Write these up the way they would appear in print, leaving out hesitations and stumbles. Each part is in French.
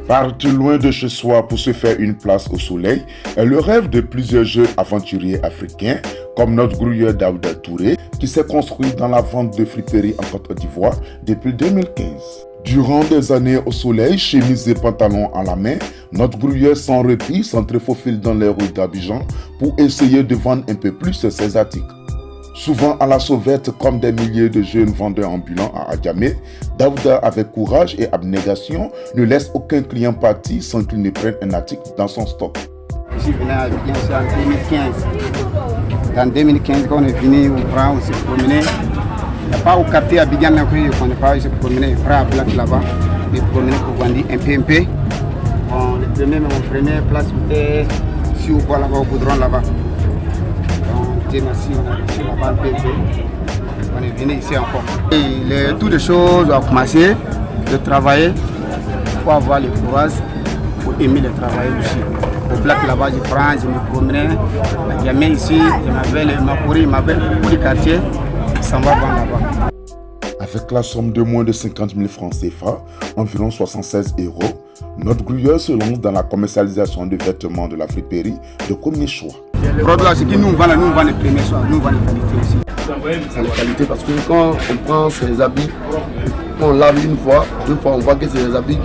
Partir loin de chez soi pour se faire une place au soleil est le rêve de plusieurs jeunes aventuriers africains comme notre grouilleur Daouda Touré qui s'est construit dans la vente de friperies en Côte d'Ivoire depuis 2015. Durant des années au soleil, chemise et pantalons à la main, notre grouilleur sans répit s'entrefaufile dans les rues d'Abidjan pour essayer de vendre un peu plus ses articles. Souvent à la sauvette comme des milliers de jeunes vendeurs ambulants à Adjamé, Daouda avec courage et abnégation ne laisse aucun client partir sans qu'il ne prenne un article dans son stock. Je suis venu à Abidjan en 2015. En 2015, quand on est venu au Bras, on s'est promené. Il n'y a pas au quartier Abidjan, on n'est pas, je promené à Black là-bas. Je me promené pour vendre un PMP. Bon, le premier, mon première place, c'était sur le bois là-bas, au goudron là-bas. On est venu ici encore. Et toutes les choses ont commencé de travailler. Il faut avoir le courage pour aimer le travail aussi. Au Black là-bas, je prends, je me promenais. Il y a ici, il m'avait beaucoup de quartiers. Ça va vendre là-bas. Avec la somme de moins de 50 000 francs CFA, environ 76 €, notre grouilleur se lance dans la commercialisation de vêtements de la friperie de premier choix. Ce qui nous vend les premiers choix, nous vend les qualités aussi. C'est la qualité parce que quand on prend ces habits, quand on lave une fois, deux fois, on voit que c'est des habits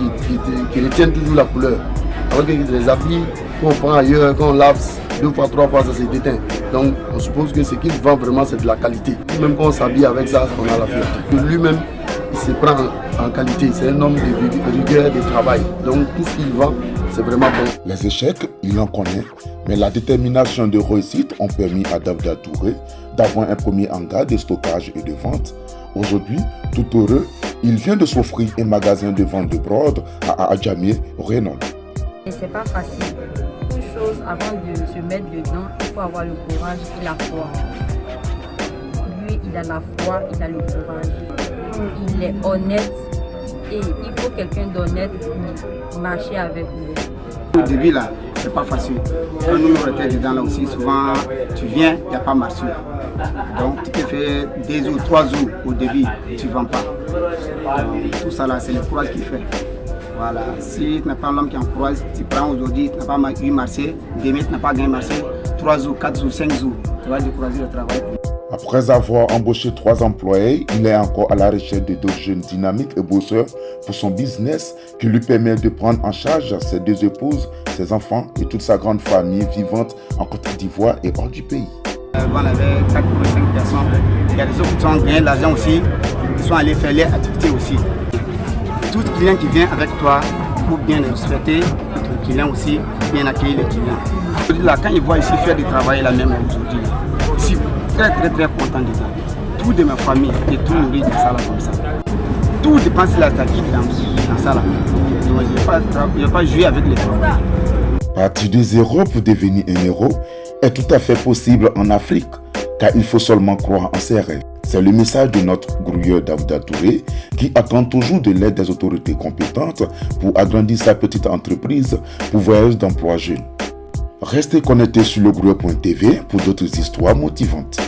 qui retiennent toujours la couleur. Alors que les habits qu'on prend ailleurs, quand on lave deux fois, trois fois, ça se déteint. Donc on suppose que ce qu'il vend vraiment, c'est de la qualité. Même quand on s'habille avec ça, on a la fierté. Lui-même, il se prend en qualité. C'est un homme de rigueur, de travail. Donc tout ce qu'il vend, c'est vraiment bon. Les échecs, il en connaît, mais la détermination de réussite ont permis à Daouda Touré d'avoir un premier hangar de stockage et de vente. Aujourd'hui, tout heureux, il vient de s'offrir un magasin de vente de brode à Adjamé, Renon. Et c'est pas facile. Toute chose, avant de se mettre dedans, il faut avoir le courage et la foi. Lui, il a la foi, il a le courage. Il est honnête et il faut quelqu'un d'honnête pour marcher avec lui. Au début là, c'est pas facile. Quand nous étions dedans là aussi, souvent tu viens, il n'y a pas marché. Donc tu te fais 2 jours, 3 jours au début, tu ne vends pas. Donc, tout ça là, c'est le courage qui fait. Voilà. Si tu n'as pas l'homme qui en courage, tu prends aujourd'hui, tu n'as pas eu marché, demain tu n'as pas gagné marché, 3 jours, 4 jours, 5 jours, tu vas décourager le travail. Après avoir embauché 3 employés, il est encore à la recherche de d'autres jeunes dynamiques et bosseurs pour son business qui lui permet de prendre en charge ses 2 épouses, ses enfants et toute sa grande famille vivante en Côte d'Ivoire et hors du pays. On avait 4 ou 5 personnes. Il y a des autres qui ont gagné de l'argent aussi, qui sont allés faire leurs activités aussi. Tout client qui vient avec toi, il faut bien le respecter. Ton client aussi, bien accueillir les clients. Là, quand ils voient ici faire du travail là même aujourd'hui, je suis très content de ça. Tout de ma famille est tout nourri dans ça là comme ça. Tout dépend de la statique dans ça là. Donc je ne vais pas jouer avec les travailleurs. Partir de zéro pour devenir un héros est tout à fait possible en Afrique, car il faut seulement croire en ses rêves. C'est le message de notre grouilleur Daouda Touré qui attend toujours de l'aide des autorités compétentes pour agrandir sa petite entreprise pourvoyeuse d'emplois jeunes. Restez connectés sur legrouilleur.tv pour d'autres histoires motivantes.